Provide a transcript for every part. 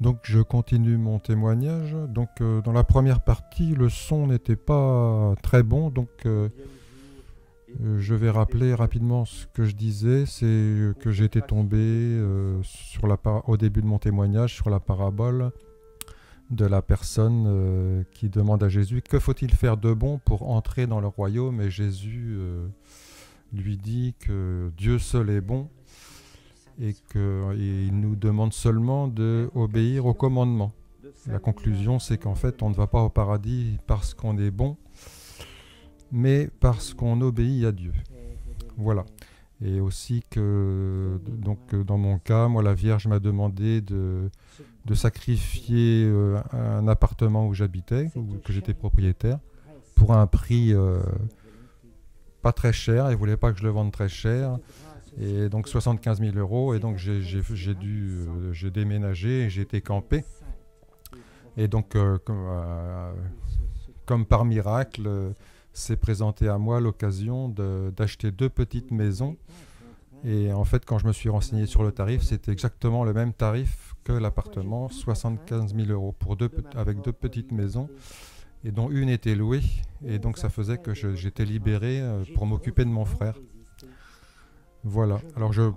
Donc je continue mon témoignage. Donc dans la première partie, le son n'était pas très bon, donc je vais rappeler rapidement ce que je disais. C'est que j'étais tombé au début de mon témoignage sur la parabole de la personne qui demande à Jésus que faut-il faire de bon pour entrer dans le royaume, et Jésus lui dit que Dieu seul est bon et qu'il nous demande seulement d'obéir aux commandements. La conclusion, c'est qu'en fait, on ne va pas au paradis parce qu'on est bon, mais parce qu'on obéit à Dieu. Voilà. Et aussi que, donc, dans mon cas, moi, la Vierge m'a demandé de sacrifier un appartement où j'habitais, que j'étais propriétaire, pour un prix pas très cher. Elle ne voulait pas que je le vende très cher. Et donc 75 000 €. Et donc j'ai déménagé et j'ai été campé. Et donc, comme par miracle, s'est présenté à moi l'occasion d'acheter 2 petites maisons. Et en fait, quand je me suis renseigné sur le tarif, c'était exactement le même tarif que l'appartement, 75 000 € avec 2 petites maisons, et dont une était louée. Et donc ça faisait que j'étais libéré pour m'occuper de mon frère. Voilà. Alors je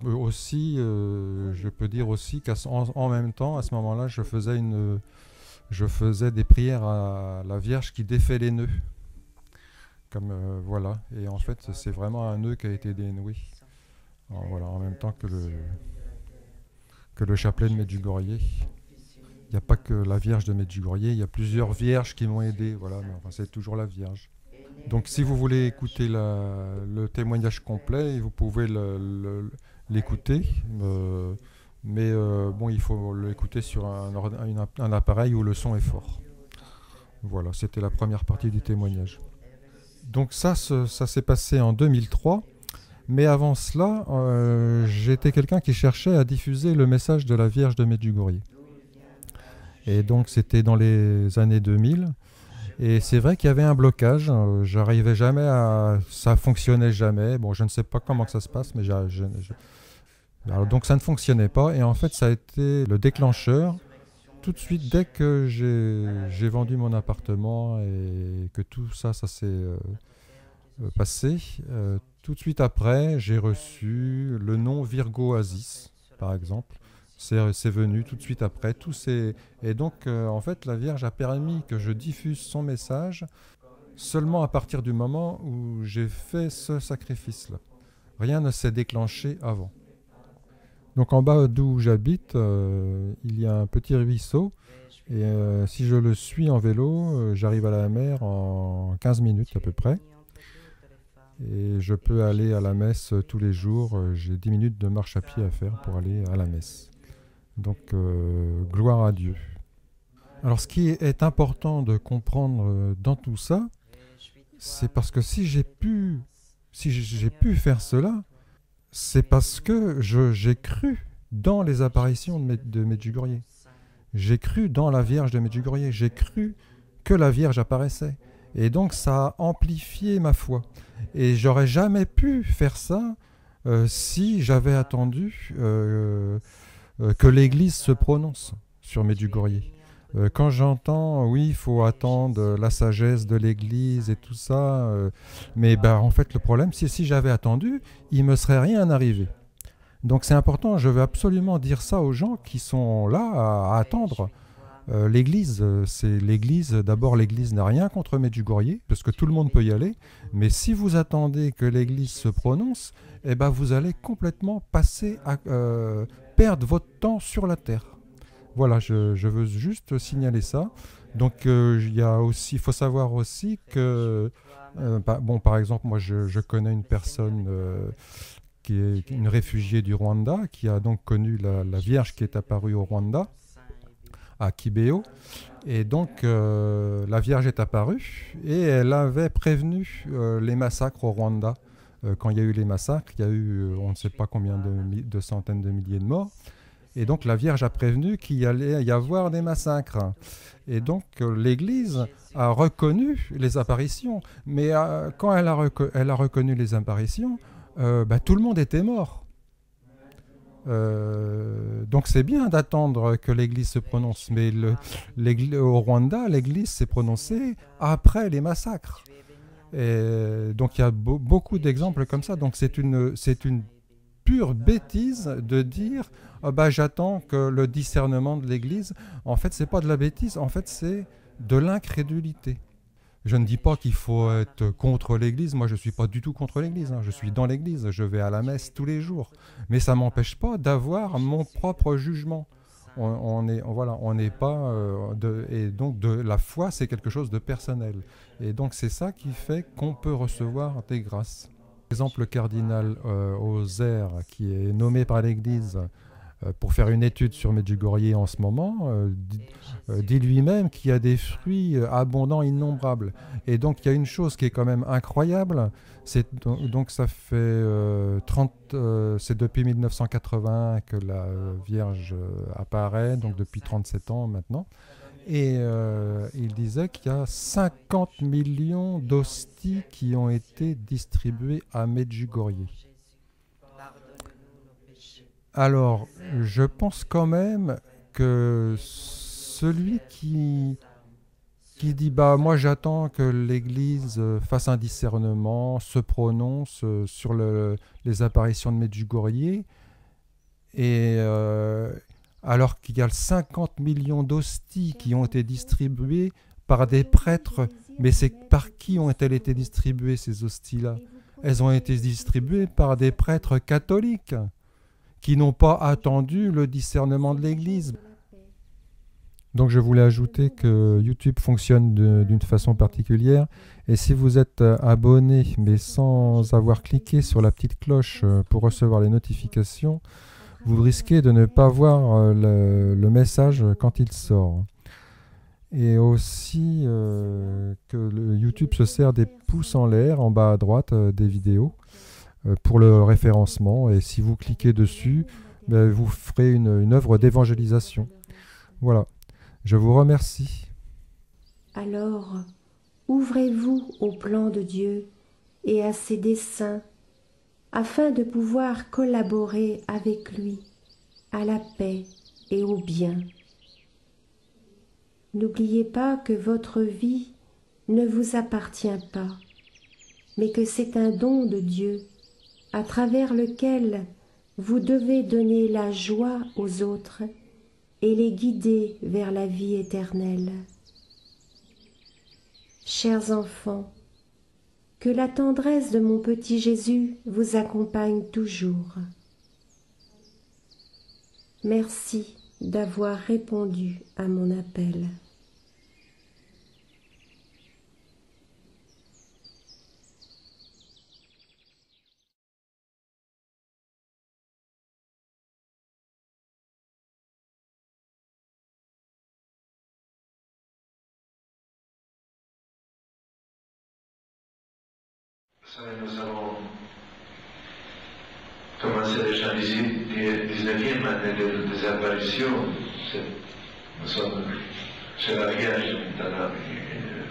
peux dire aussi qu'en même temps, à ce moment-là, je faisais des prières à la Vierge qui défait les nœuds. Voilà. Et en fait, c'est vraiment un nœud qui a été dénoué. Alors, voilà, en même temps que le chapelet de Medjugorje. Il n'y a pas que la Vierge de Medjugorje, il y a plusieurs vierges qui m'ont aidé. Voilà, mais enfin, c'est toujours la Vierge. Donc si vous voulez écouter le témoignage complet, vous pouvez l'écouter, mais bon, il faut l'écouter sur un appareil où le son est fort. Voilà, c'était la première partie du témoignage. Donc ça s'est passé en 2003, mais avant cela, j'étais quelqu'un qui cherchait à diffuser le message de la Vierge de Medjugorje. Et donc c'était dans les années 2000. Et c'est vrai qu'il y avait un blocage, j'arrivais jamais ça fonctionnait jamais. Bon, je ne sais pas comment que ça se passe, mais alors, donc ça ne fonctionnait pas. Et en fait, ça a été le déclencheur. Tout de suite, dès que j'ai vendu mon appartement et que tout ça s'est passé, tout de suite après, j'ai reçu le nom Virgo Aziz, par exemple. C'est venu tout de suite après. Et donc, en fait, la Vierge a permis que je diffuse son message seulement à partir du moment où j'ai fait ce sacrifice-là. Rien ne s'est déclenché avant. Donc, en bas d'où j'habite, il y a un petit ruisseau. Et si je le suis en vélo, j'arrive à la mer en 15 minutes à peu près. Et je peux aller à la messe tous les jours. J'ai 10 minutes de marche à pied à faire pour aller à la messe. Donc, gloire à Dieu. Alors, ce qui est important de comprendre dans tout ça, c'est parce que si j'ai pu faire cela, c'est parce que j'ai cru dans les apparitions de Medjugorje. J'ai cru dans la Vierge de Medjugorje. J'ai cru que la Vierge apparaissait. Et donc, ça a amplifié ma foi. Et j'aurais jamais pu faire ça si j'avais attendu que l'Église se prononce sur Medjugorje. Quand j'entends, oui, il faut attendre la sagesse de l'Église et tout ça, mais en fait, le problème, c'est si j'avais attendu, il ne me serait rien arrivé. Donc c'est important, je veux absolument dire ça aux gens qui sont là à attendre. L'Église, c'est l'Église. D'abord, l'Église n'a rien contre Medjugorje, parce que tout le monde peut y aller. Mais si vous attendez que l'Église se prononce, vous allez complètement perdre votre temps sur la terre. Voilà, je veux juste signaler ça. Donc, il faut savoir aussi que, par exemple, moi, je connais une personne qui est une réfugiée du Rwanda, qui a donc connu la Vierge qui est apparue au Rwanda, à Kibeho. Et donc, la Vierge est apparue et elle avait prévenu les massacres au Rwanda. Quand il y a eu les massacres, il y a eu on ne sait pas combien de centaines de milliers de morts. Et donc, la Vierge a prévenu qu'il allait y avoir des massacres. Et donc, l'Église a reconnu les apparitions. Mais quand elle a reconnu les apparitions, tout le monde était mort. Donc c'est bien d'attendre que l'Église se prononce, mais au Rwanda, l'Église s'est prononcée après les massacres. Et donc il y a beaucoup d'exemples comme ça. Donc c'est une pure bêtise de dire ah bah, j'attends que le discernement de l'Église. En fait, c'est pas de la bêtise, en fait, c'est de l'incrédulité. Je ne dis pas qu'il faut être contre l'Église. Moi, je ne suis pas du tout contre l'Église. Hein. Je suis dans l'Église. Je vais à la messe tous les jours. Mais ça ne m'empêche pas d'avoir mon propre jugement. On n'est pas... et donc, la foi, c'est quelque chose de personnel. Et donc, c'est ça qui fait qu'on peut recevoir des grâces. Par exemple, le cardinal Ozer, qui est nommé par l'Église pour faire une étude sur Medjugorje en ce moment, dit lui-même qu'il y a des fruits abondants, innombrables. Et donc il y a une chose qui est quand même incroyable, donc ça fait c'est depuis 1980 que la Vierge apparaît, donc depuis 37 ans maintenant. Et il disait qu'il y a 50 millions d'hosties qui ont été distribuées à Medjugorje. Alors, je pense quand même que celui qui dit bah moi j'attends que l'Église fasse un discernement, se prononce sur les apparitions de Medjugorje, et alors qu'il y a 50 millions d'hosties qui ont été distribuées par des prêtres, mais c'est par qui ont-elles été distribuées ces hosties-là? Elles ont été distribuées par des prêtres catholiques qui n'ont pas attendu le discernement de l'Église. Donc je voulais ajouter que YouTube fonctionne d'une façon particulière, et si vous êtes abonné mais sans avoir cliqué sur la petite cloche pour recevoir les notifications, vous risquez de ne pas voir le message quand il sort. Et aussi que YouTube se sert des pouces en l'air en bas à droite des vidéos pour le référencement, et si vous cliquez dessus, vous ferez une œuvre d'évangélisation. Voilà, je vous remercie. Alors, ouvrez-vous au plan de Dieu et à ses desseins, afin de pouvoir collaborer avec lui à la paix et au bien. N'oubliez pas que votre vie ne vous appartient pas, mais que c'est un don de Dieu, à travers lequel vous devez donner la joie aux autres et les guider vers la vie éternelle. Chers enfants, que la tendresse de mon petit Jésus vous accompagne toujours. Merci d'avoir répondu à mon appel. Nous avons commencé déjà à visiter 19e année des apparitions. Nous sommes chez la Vierge,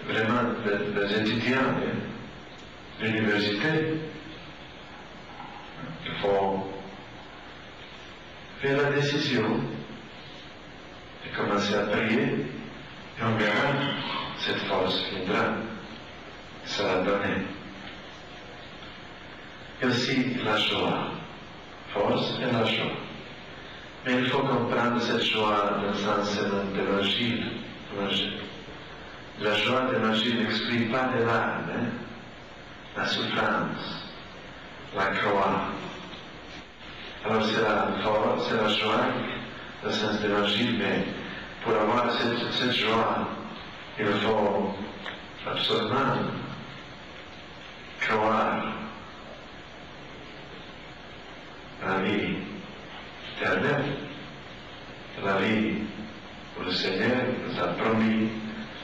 vraiment des étudiants de l'université. Il faut faire la décision de commencer à prier, et on verra, cette force viendra, ça va donner. Et aussi la joie, force et la joie. Mais il faut comprendre cette joie dans le sens de l'évangile. La joie de l'évangile n'exprime pas de l'âme, hein? La souffrance, la croix. Alors c'est la force, c'est la joie dans le sens de l'évangile, mais pour avoir cette joie, il faut absolument croire la vie éternelle, la vie où le Seigneur nous a promis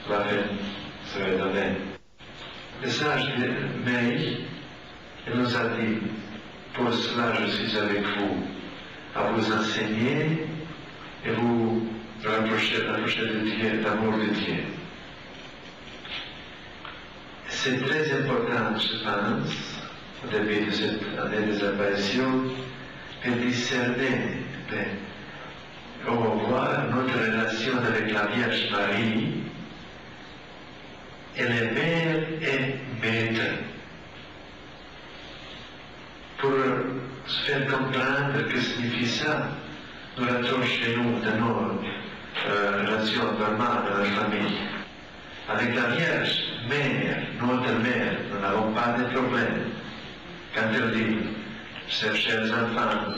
la vie serait donnée. Le sage de Maï, il nous a dit, pour cela je suis avec vous, à vous enseigner et vous rapprocher de Dieu, d'amour de Dieu. C'est très important, je pense, au début de cette année des apparitions, de discerner Mais on va voir notre relation avec la Vierge Marie. Elle est mère et maître. Pour se faire comprendre ce que signifie ça, nous l'attendons chez nous dans nos relations normales dans la famille. Avec la Vierge Mère, notre Mère, nous n'avons pas de problème. Quand elle dit, chers enfants,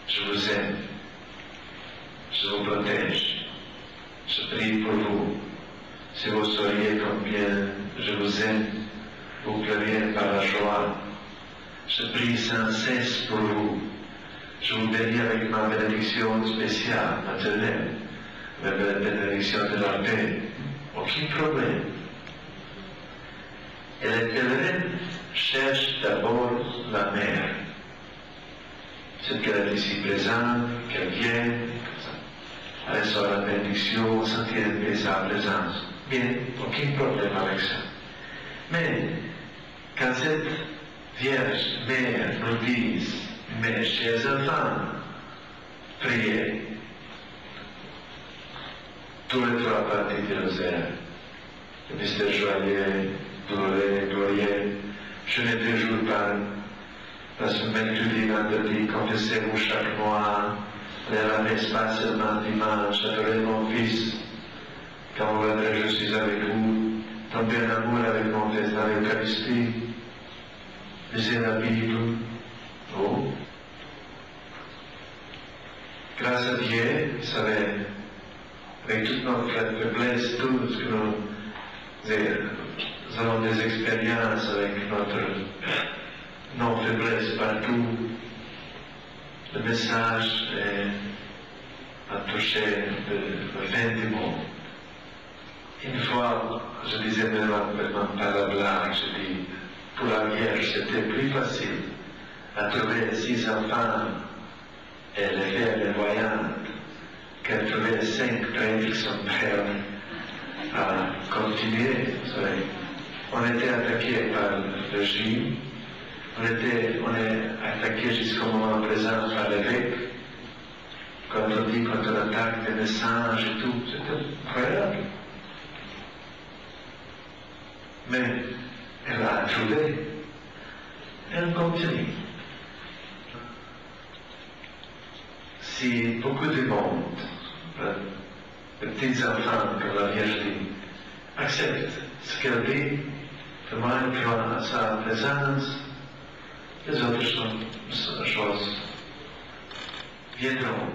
je vous aime, je vous protège, je prie pour vous. Si vous sauriez combien je vous aime, vous pleuriez par la joie. Je prie sans cesse pour vous. Je vous bénis avec ma bénédiction spéciale, maternelle, la bénédiction de la paix. Aucun problème. Et les pèlerins cherchent d'abord la mère. C'est qu'elle est ici présente, qu'elle vienne, elle reçoit la bénédiction, sentir sa présence. Bien, aucun problème avec ça. Mais, quand cette Vierge Mère nous dit, mes chers enfants, priez. Tous les trois parties du rosaire, le mystère joyeux, douloureux, glorieux, je ne toujours pas. La semaine du vendredi, confessez-vous chaque mois, la messe pas seulement dimanche, adorez mon Fils. Quand vous vendrez, je suis avec vous, tombez en amour avec mon Fils dans l'Eucharistie, lisez la Bible. Oh. Grâce à Dieu, vous savez, avec toute notre faiblesse, tout ce que nous avons des expériences avec notre non-faiblesse partout. Le message a touché le fin du monde. Une fois, je disais vraiment par la blague, je dis, pour la Vierge, c'était plus facile à trouver 6 enfants et les faire les voyantes qu'à trouver 5 prêtres qui sont prêts à continuer. On était attaqué par le régime, on est attaqué jusqu'au moment présent par l'évêque. Quand on dit qu'on attaque des messages et tout, c'est incroyable. Mais elle a trouvé, elle continue. Si beaucoup de monde, les petits enfants, comme la Vierge dit, acceptent ce qu'elle dit, témoignent à sa présence, les autres choses viendront.